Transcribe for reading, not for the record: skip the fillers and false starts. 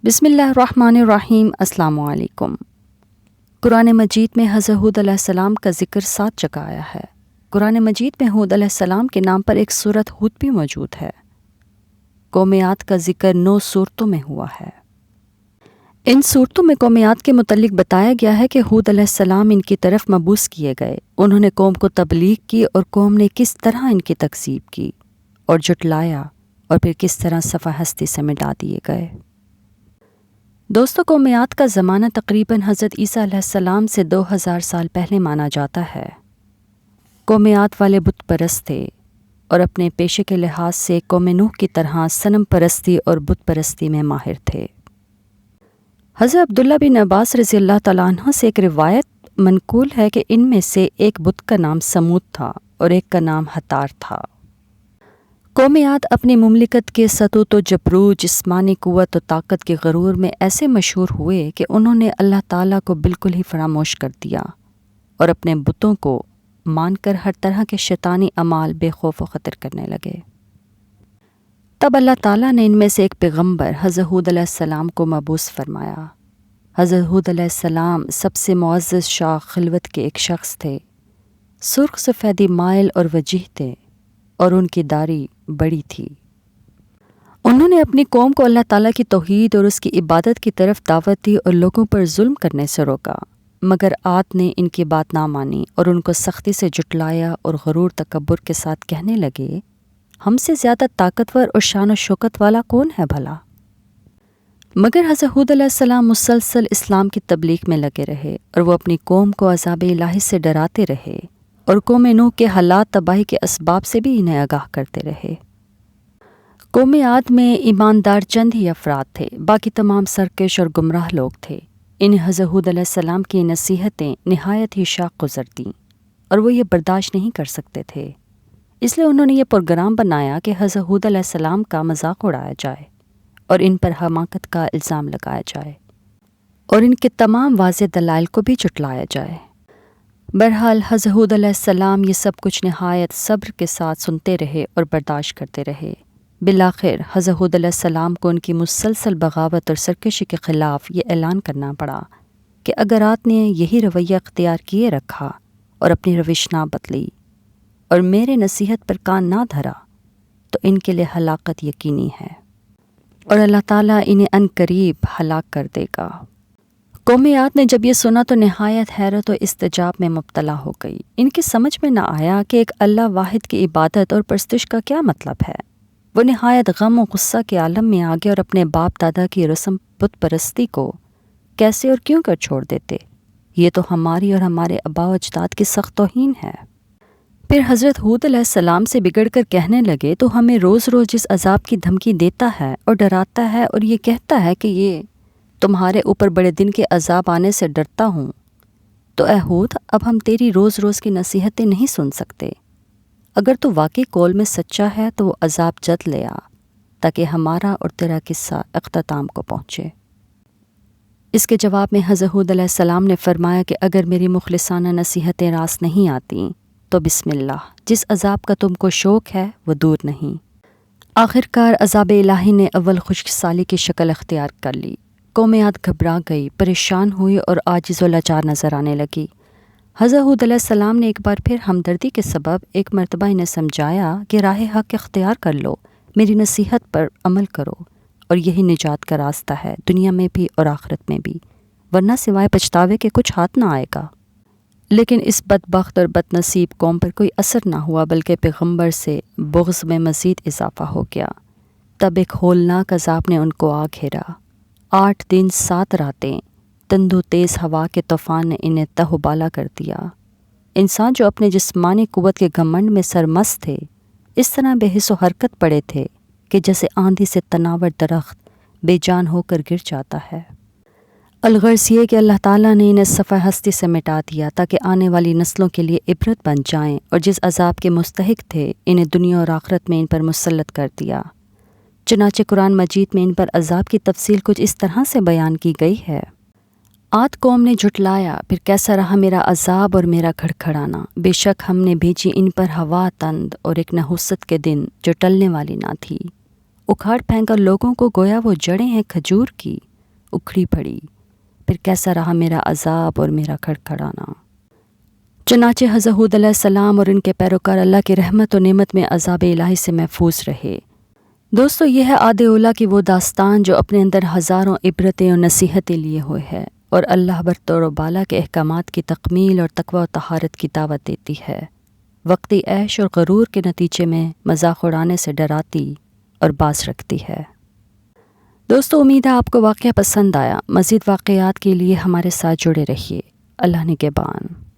بسم اللہ الرحمن الرحیم۔ السلام علیکم۔ قرآن مجید میں حضرت ہود علیہ السلام کا ذکر 7 جگہ آیا ہے۔ قرآن مجید میں ہود علیہ السلام کے نام پر ایک سورت ہود بھی موجود ہے۔ قوم عاد کا ذکر 9 سورتوں میں ہوا ہے۔ ان سورتوں میں قوم عاد کے متعلق بتایا گیا ہے کہ ہود علیہ السلام ان کی طرف مبعوث کیے گئے۔ انہوں نے قوم کو تبلیغ کی اور قوم نے کس طرح ان کی تکذیب کی اور جھٹلایا اور پھر کس طرح صفحہ ہستی سے مٹا دیے گئے۔ دوستو، قوم عاد کا زمانہ تقریباً حضرت عیسیٰ علیہ السلام سے 2000 سال پہلے مانا جاتا ہے۔ قوم عاد والے بت پرست تھے اور اپنے پیشے کے لحاظ سے قوم نوح کی طرح صنم پرستی اور بت پرستی میں ماہر تھے۔ حضرت عبداللہ بن عباس رضی اللہ تعالیٰ عنہ سے ایک روایت منقول ہے کہ ان میں سے ایک بت کا نام سمود تھا اور ایک کا نام ہتار تھا۔ قوم عاد اپنی مملکت کے سطوت و جبروت، جسمانی قوت و طاقت کے غرور میں ایسے مشہور ہوئے کہ انہوں نے اللہ تعالیٰ کو بالکل ہی فراموش کر دیا اور اپنے بتوں کو مان کر ہر طرح کے شیطانی اعمال بے خوف و خطر کرنے لگے۔ تب اللہ تعالیٰ نے ان میں سے ایک پیغمبر حضرت ہود علیہ السلام کو مبعوث فرمایا۔ حضرت ہود علیہ السلام سب سے معزز شاخ خلوت کے ایک شخص تھے۔ سرخ سفیدی مائل اور وجیح تھے اور ان کی داڑھی بڑی تھی۔ انہوں نے اپنی قوم کو اللہ تعالیٰ کی توحید اور اس کی عبادت کی طرف دعوت دی اور لوگوں پر ظلم کرنے سے روکا، مگر عاد نے ان کی بات نہ مانی اور ان کو سختی سے جھٹلایا اور غرور تکبر کے ساتھ کہنے لگے، ہم سے زیادہ طاقتور اور شان و شوکت والا کون ہے بھلا؟ مگر حضرت ہود علیہ السلام مسلسل اسلام کی تبلیغ میں لگے رہے اور وہ اپنی قوم کو عذاب الہی سے ڈراتے رہے اور قوم نوح کے حالات تباہی کے اسباب سے بھی انہیں آگاہ کرتے رہے۔ قوم عاد میں ایماندار چند ہی افراد تھے، باقی تمام سرکش اور گمراہ لوگ تھے۔ انہیں حضرت ہود علیہ السلام کی نصیحتیں نہایت ہی شاق گزرتیں اور وہ یہ برداشت نہیں کر سکتے تھے۔ اس لیے انہوں نے یہ پروگرام بنایا کہ حضرت ہود علیہ السلام کا مذاق اڑایا جائے اور ان پر حماقت کا الزام لگایا جائے اور ان کے تمام واضح دلائل کو بھی جھٹلایا جائے۔ بہرحال حضرت ہود علیہ السلام یہ سب کچھ نہایت صبر کے ساتھ سنتے رہے اور برداشت کرتے رہے۔ بالآخر حضرت ہود علیہ السلام کو ان کی مسلسل بغاوت اور سرکشی کے خلاف یہ اعلان کرنا پڑا کہ اگر عاد نے یہی رویہ اختیار کیے رکھا اور اپنی روش نہ بدلی اور میرے نصیحت پر کان نہ دھرا تو ان کے لیے ہلاکت یقینی ہے اور اللہ تعالیٰ انہیں عنقریب ہلاک کر دے گا۔ قوم عاد نے جب یہ سنا تو نہایت حیرت و استعجاب میں مبتلا ہو گئی۔ ان کی سمجھ میں نہ آیا کہ ایک اللہ واحد کی عبادت اور پرستش کا کیا مطلب ہے۔ وہ نہایت غم و غصہ کے عالم میں آگے اور اپنے باپ دادا کی رسم بت پرستی کو کیسے اور کیوں کر چھوڑ دیتے؟ یہ تو ہماری اور ہمارے آباء و اجداد کی سخت توہین ہے۔ پھر حضرت ہود علیہ السلام سے بگڑ کر کہنے لگے، تو ہمیں روز روز جس عذاب کی دھمکی دیتا ہے اور ڈراتا ہے اور یہ کہتا ہے کہ یہ تمہارے اوپر بڑے دن کے عذاب آنے سے ڈرتا ہوں، تو اے ہود، اب ہم تیری روز روز کی نصیحتیں نہیں سن سکتے۔ اگر تو واقعی قول میں سچا ہے تو وہ عذاب جلد لے آ تاکہ ہمارا اور تیرا قصہ اختتام کو پہنچے۔ اس کے جواب میں حضرت ہود علیہ السلام نے فرمایا کہ اگر میری مخلصانہ نصیحتیں راست نہیں آتیں تو بسم اللہ، جس عذاب کا تم کو شوق ہے وہ دور نہیں۔ آخرکار عذاب الہی نے اول خشک سالی کی شکل اختیار کر لی۔ قوم عاد گھبرا گئی، پریشان ہوئی اور عاجز و لاچار نظر آنے لگی۔ حضرت ہود علیہ السلام نے ایک بار پھر ہمدردی کے سبب ایک مرتبہ انہیں سمجھایا کہ راہ حق اختیار کر لو، میری نصیحت پر عمل کرو اور یہی نجات کا راستہ ہے، دنیا میں بھی اور آخرت میں بھی، ورنہ سوائے پچھتاوے کے کچھ ہاتھ نہ آئے گا۔ لیکن اس بدبخت اور بد نصیب قوم پر کوئی اثر نہ ہوا، بلکہ پیغمبر سے بغض میں مزید اضافہ ہو گیا۔ تب ایک ہولناک عذاب نے ان کو آ گھیرا۔ 8 دن 7 راتیں تندو تیز ہوا کے طوفان نے انہیں تہ و بالا کر دیا۔ انسان جو اپنے جسمانی قوت کے گھمنڈ میں سرمست تھے، اس طرح بے حس و حرکت پڑے تھے کہ جیسے آندھی سے تناور درخت بے جان ہو کر گر جاتا ہے۔ الغرض یہ کہ اللہ تعالیٰ نے انہیں صفحہ ہستی سے مٹا دیا تاکہ آنے والی نسلوں کے لیے عبرت بن جائیں، اور جس عذاب کے مستحق تھے انہیں دنیا اور آخرت میں ان پر مسلط کر دیا۔ چنانچہ قرآن مجید میں ان پر عذاب کی تفصیل کچھ اس طرح سے بیان کی گئی ہے۔ عاد قوم نے جھٹلایا، پھر کیسا رہا میرا عذاب اور میرا کھڑکھڑانا۔ بے شک ہم نے بھیجی ان پر ہوا تند اور ایک نحوست کے دن جو ٹلنے والی نہ تھی، اکھاڑ پھینک کر لوگوں کو گویا وہ جڑیں ہیں کھجور کی اکھڑی پڑی، پھر کیسا رہا میرا عذاب اور میرا کھڑکھڑانا۔ چنانچہ حضرت ہود علیہ السلام اور ان کے پیروکار اللہ کی رحمت و نعمت میں عذاب الہی سے محفوظ رہے۔ دوستو، یہ ہے عاد اولیٰ کی وہ داستان جو اپنے اندر ہزاروں عبرتیں اور نصیحتیں لیے ہوئے ہے اور اللہ برتر و بالا کے احکامات کی تکمیل اور تقوی و طہارت کی دعوت دیتی ہے، وقتی عیش اور غرور کے نتیجے میں مذاق اڑانے سے ڈراتی اور باز رکھتی ہے۔ دوستو، امید ہے آپ کو واقعہ پسند آیا۔ مزید واقعات کے لیے ہمارے ساتھ جڑے رہیے۔ اللہ نگہبان۔